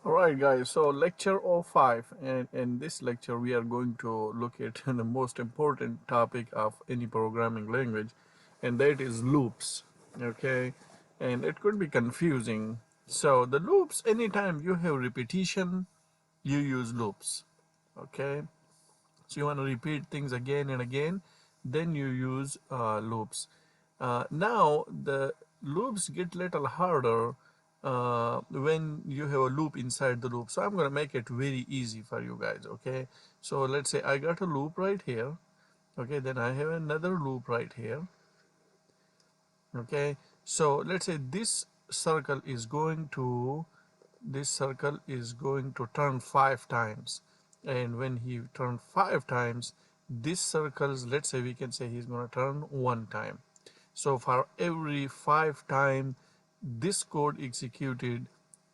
Alright guys, so lecture 05, and in this lecture we are going to look at the most important topic of any programming language, and that is loops. Okay, and it could be confusing. So the loops, anytime you have repetition, you use loops. Okay, so you want to repeat things again and again, then you use loops. Now the loops get little harder when you have a loop inside the loop. So I'm going to make it very easy for you guys. Okay, so let's say I got a loop right here. Okay, then I have another loop right here. Okay, so let's say this circle is going to turn 5 times, and when he turns 5 times, this circles, let's say we can say he's going to turn 1 time. So for every 5 times this code executed,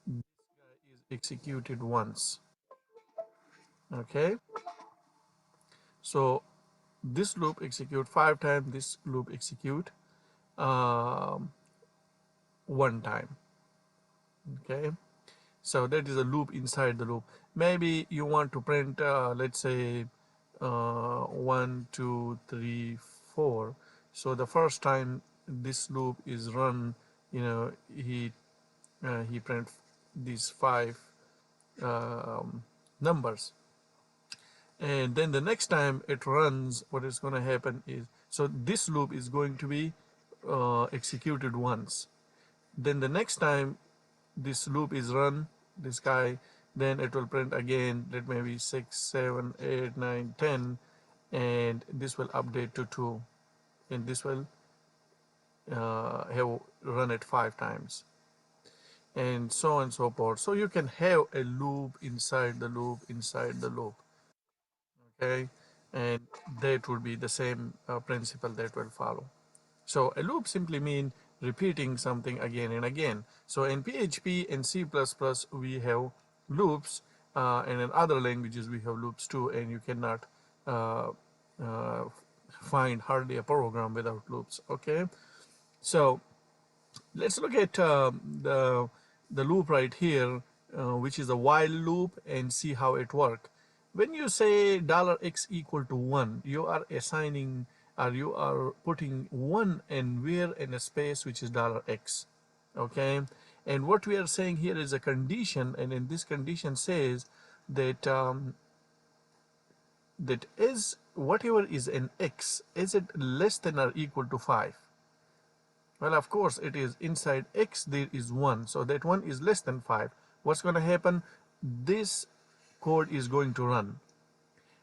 this guy is executed once. Okay, so this loop execute 5 times, this loop execute um, 1 time. Okay, so that is a loop inside the loop. Maybe you want to print let's say 1 2 3 4. So the first time this loop is run, he print these 5 numbers, and then the next time it runs, what is going to happen is, so this loop is going to be executed once. Then the next time this loop is run, this guy, then it will print again, let maybe 6 7 8 9 10, and this will update to 2, and this will have run it 5 times, and so on and so forth. So you can have a loop inside the loop inside the loop. Okay, and that would be the same principle that will follow. So a loop simply means repeating something again and again. So in PHP and C++ we have loops, and in other languages we have loops too, and you cannot uh, uh, find hardly a program without loops. Okay, so let's look at the loop right here, which is a while loop, and see how it works. When you say $x equal to 1, you are assigning, or you are putting 1 and where in a space which is $x. Okay, and what we are saying here is a condition, and in this condition says that that is whatever is an x, is it less than or equal to 5? Well, of course it is. Inside x there is 1, so that 1 is less than 5. What's going to happen? This code is going to run,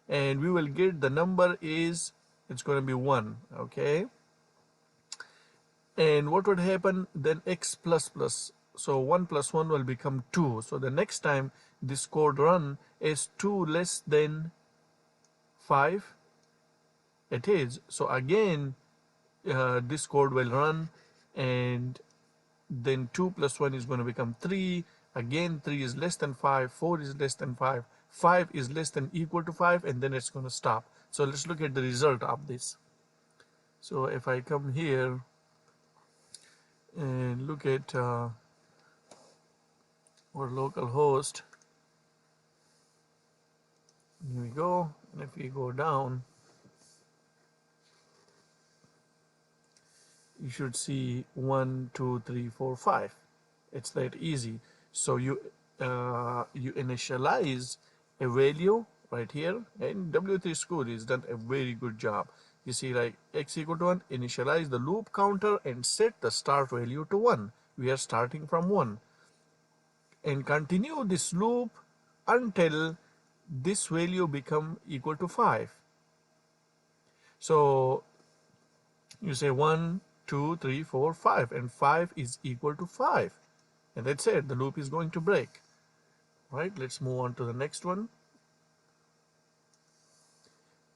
and we will get the number is, it's going to be 1. Okay, and what would happen then? X plus plus, so 1 plus 1 will become 2. So the next time this code run, is 2 less than 5? It is. So again this code will run, and then 2 plus 1 is going to become 3. Again 3 is less than 5, 4 is less than 5, 5 is less than equal to 5, and then it's going to stop. So let's look at the result of this. So if I come here and look at our local host, here we go, and if we go down, you should see 1 2 3 4 5. It's that easy. So you initialize a value right here, and W3 School has done a very good job. You see, like x equal to 1, initialize the loop counter and set the start value to 1. We are starting from 1, and continue this loop until this value become equal to 5. So you say 1 2 3 4 5, and 5 is equal to 5, and that's it. The loop is going to break. Right, let's move on to the next one.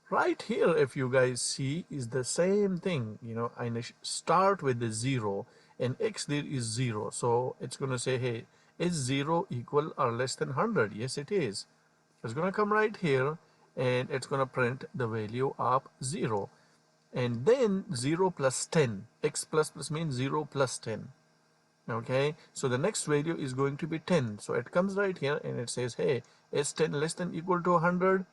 Right here, if you guys see, is the same thing. I start with the 0, and x there is 0, so it's going to say, hey, is 0 equal or less than 100? Yes, it is. It's going to come right here, and it's going to print the value of 0, and then 0 plus 10. X plus plus means 0 plus 10. Okay, so the next value is going to be 10. So it comes right here and it says, hey, is 10 less than equal to 100?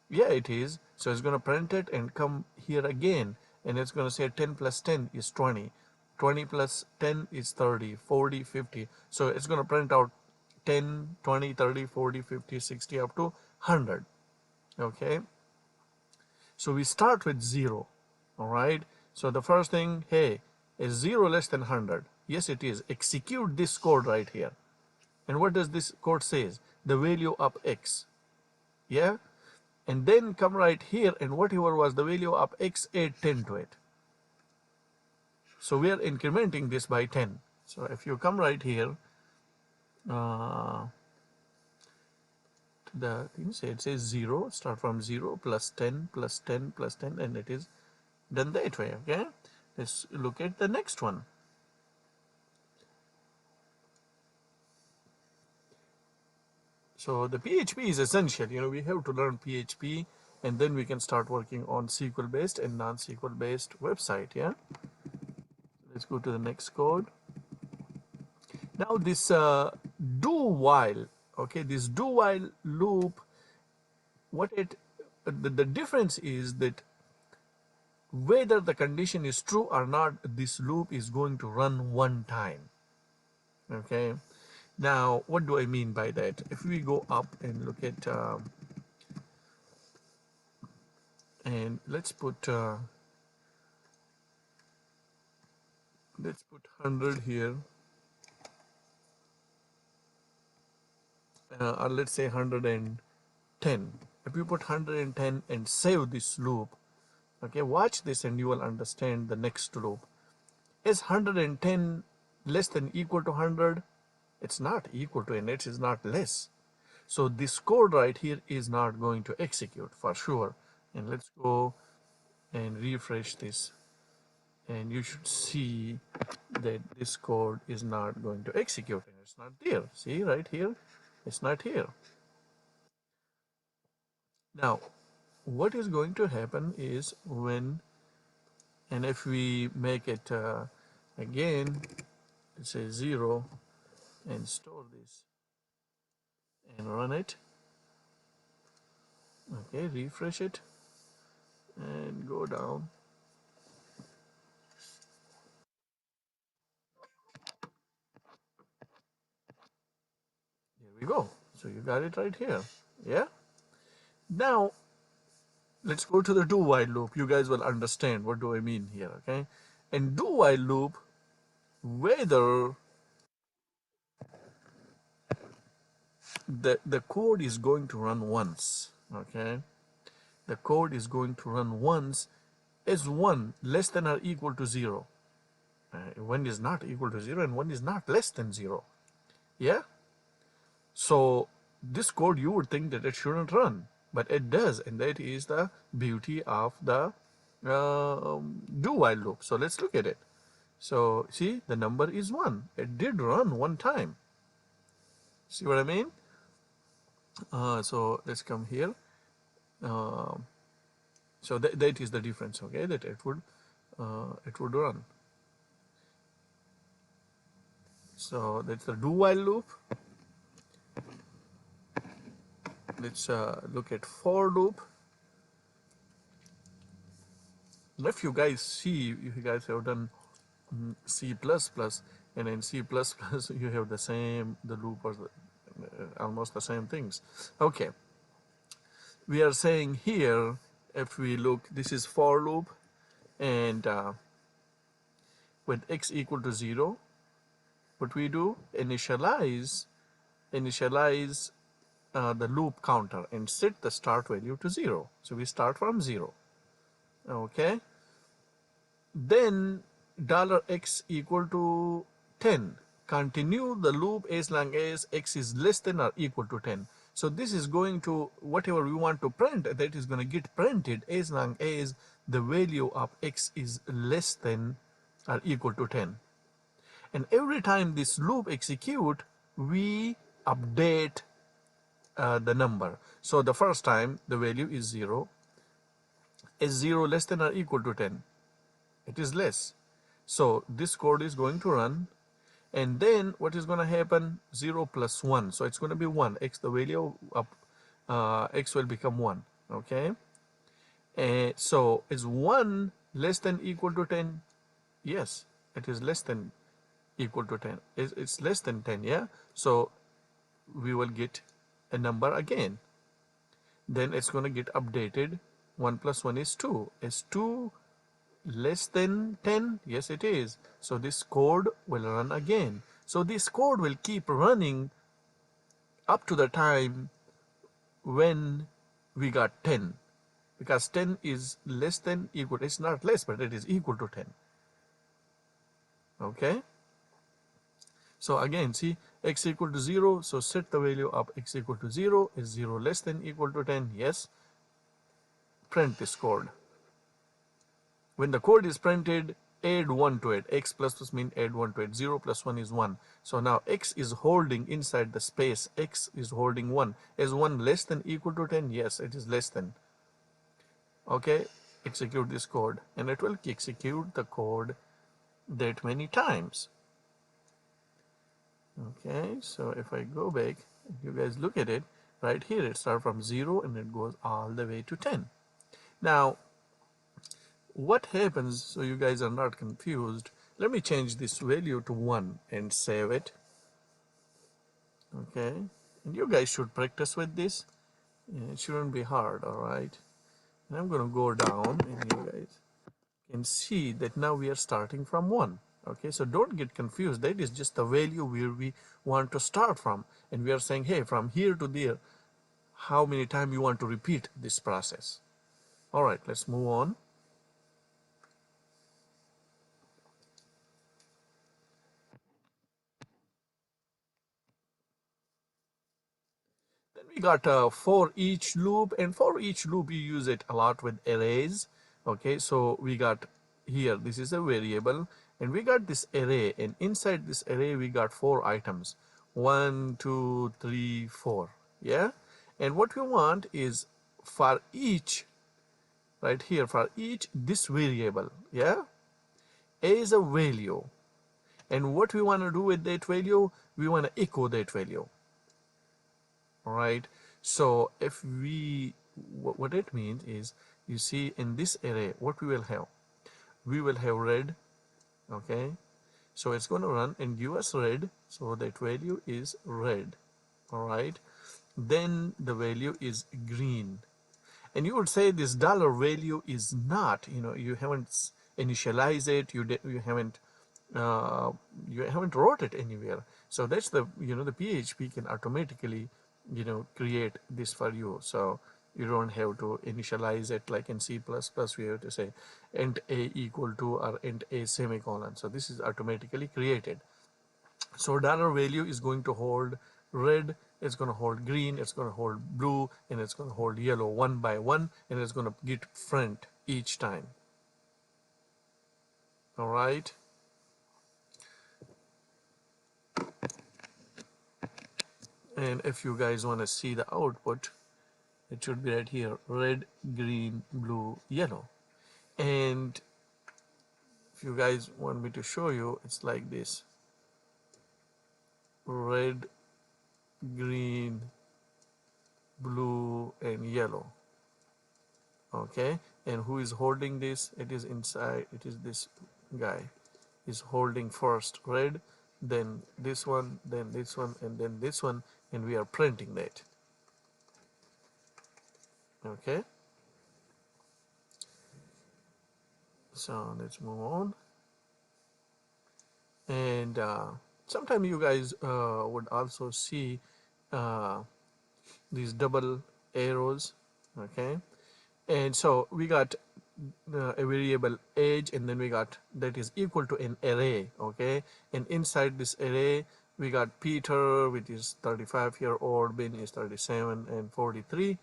Yeah, it is. So it's going to print it and come here again, and it's going to say 10 plus 10 is 20. 20 plus 10 is 30, 40, 50. So it's going to print out 10, 20, 30, 40, 50, 60 up to 100. Okay, so we start with 0. All right, so the first thing, hey, is 0 less than 100? Yes, it is. Execute this code right here. And what does this code says? The value of x. Yeah, and then come right here, and whatever was the value of x, add 10 to it. So we are incrementing this by 10. So if you come right here uh, to the thing, say it says 0, start from 0 plus 10 plus 10 plus 10, and it is done that way. Okay, let's look at the next one. So the PHP is essential. We have to learn PHP, and then we can start working on SQL based and non-SQL based website. Yeah, let's go to the next code. Now this do while, okay, this do while loop, what it the difference is that whether the condition is true or not, this loop is going to run one time. Okay, now what do I mean by that? If we go up and look at and let's put 100 here, or let's say 110. If you put 110 and save this loop, okay, watch this and you will understand the next loop. Is 110 less than equal to 100? It's not equal to, and it is not less. So this code right here is not going to execute for sure. And let's go and refresh this, and you should see that this code is not going to execute, and it's not there. See right here, it's not here. Now what is going to happen is when, and if we make it again, let's say 0, and store this and run it, okay, refresh it and go down. Here we go. So you got it right here. Yeah, now let's go to the do while loop. You guys will understand what do I mean here. Okay, and do while loop, whether the code is going to run once, okay, the code is going to run once, is 1 less than or equal to 0. 1 is not equal to 0 and 1 is not less than 0. Yeah, so this code, you would think that it shouldn't run, but it does, and that is the beauty of the do while loop. So let's look at it. So see, the number is 1. It did run one time. See what I mean? So let's come here. So that is the difference. Okay, that it would run. So that's the do while loop. Let's look at for loop. If you guys see, if you guys have done C++, and in C++ you have the loop or almost the same things. Okay, we are saying here, if we look, this is for loop, and with x equal to 0, what we do, initialize the loop counter and set the start value to 0. So we start from 0. Okay, then $x equal to 10, continue the loop as long as x is less than or equal to 10. So this is going to, whatever we want to print, that is going to get printed as long as the value of x is less than or equal to 10. And every time this loop execute, we update the number. So the first time the value is 0. Is 0 less than or equal to 10? It is less. So this code is going to run, And then what is going to happen? 0 plus 1. So it's going to be 1. X, the value of X will become 1. Okay. And so is 1 less than equal to 10? Yes, it is less than equal to 10. It's less than 10, yeah? So we will get a number again. Then it's going to get updated. 1 plus 1 is 2. Is 2 less than 10? Yes, it is. So this code will run again. So this code will keep running up to the time when we got 10, because 10 is less than equal. It's not less, but it is equal to 10. Okay. So again, see, x equal to 0. So set the value of x equal to 0. Is 0 less than equal to 10? Yes. Print this code. When the code is printed, add 1 to it. X plus plus mean add 1 to it. 0 plus 1 is 1. So now x is holding inside the space. X is holding 1. Is 1 less than equal to 10? Yes, it is less than. Okay, execute this code, and it will execute the code that many times. Okay, so if I go back, you guys look at it, right here it starts from 0 and it goes all the way to 10. Now, what happens, so you guys are not confused, let me change this value to 1 and save it. Okay, and you guys should practice with this. It shouldn't be hard, all right? And I'm going to go down, and you guys can see that now we are starting from 1. Okay, so don't get confused. That is just the value where we want to start from, and we are saying, hey, from here to there, how many times you want to repeat this process. All right, let's move on. Then we got for each loop, and for each loop you use it a lot with arrays. Okay, so we got here, this is a variable, and we got this array, and inside this array we got 4 items. 1, 2, 3, 4. Yeah, and what we want is for each, right here, for each this variable, yeah, a is a value, and what we want to do with that value, we want to echo that value. All right, so if we, what it means is, you see in this array what we will have, red. Okay, so it's going to run and give us red, so that value is red. All right, then the value is green, and you would say this dollar value is not, you haven't initialized it, you haven't wrote it anywhere. So that's the, the PHP can automatically, create this for you. So you don't have to initialize it like in C++. We have to say int a equal to or int a semicolon. So this is automatically created. So dollar value is going to hold red, it's going to hold green, it's going to hold blue, and it's going to hold yellow one by one, and it's going to get print each time. All right. And if you guys want to see the output, it should be right here, red, green, blue, yellow. And if you guys want me to show you, it's like this: red, green, blue, and yellow. Okay, and who is holding this? It is inside, it is this guy is holding first red, then this one, then this one, and then this one, and we are printing that. Okay, so let's move on. And sometimes you guys would also see these double arrows. Okay, and so we got a variable age, and then we got that is equal to an array. Okay, and inside this array we got Peter, which is 35-year-old, Ben is 37, and 43.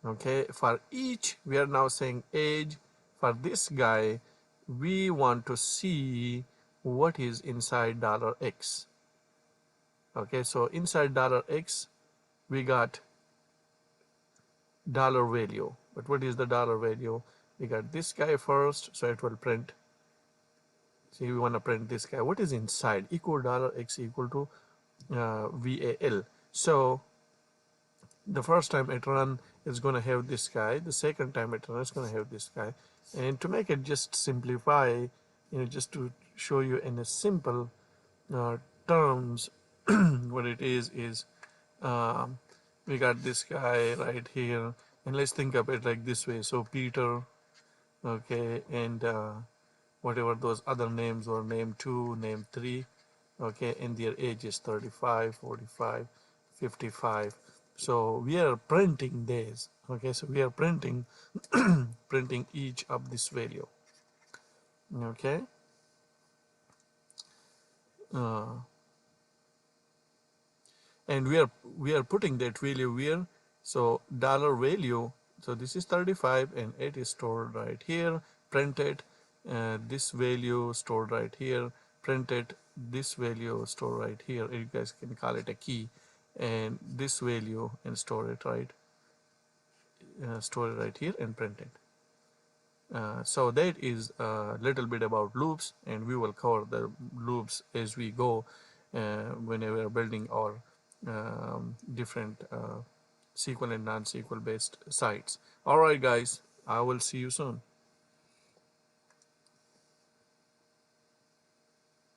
Okay, for each we are now saying age. For this guy we want to see what is inside $x. Okay, so inside $x we got dollar value. But what is the dollar value? We got this guy first, so it will print See, we want to print this guy. What is inside? Equal $x equal to VAL. So the first time it run is going to have this guy. The second time it run is going to have this guy. And to make it just simplify, just to show you in a simple terms, what it is um, we got this guy right here, and let's think of it like this way. So Peter, okay, and whatever those other names or name 2, name 3, okay, and their age is 35, 45, 55. So we are printing these, okay, so we are printing printing each of this value, okay. uh, and we are putting that value where. So dollar value, so this is 35 and it is stored right here, printed. This value stored right here, printed. This value stored right here, you guys can call it a key, and this value and store it right here and print it. So that is a little bit about loops, and we will cover the loops as we go whenever we are building our different SQL and non-SQL based sites. All right, guys, I will see you soon.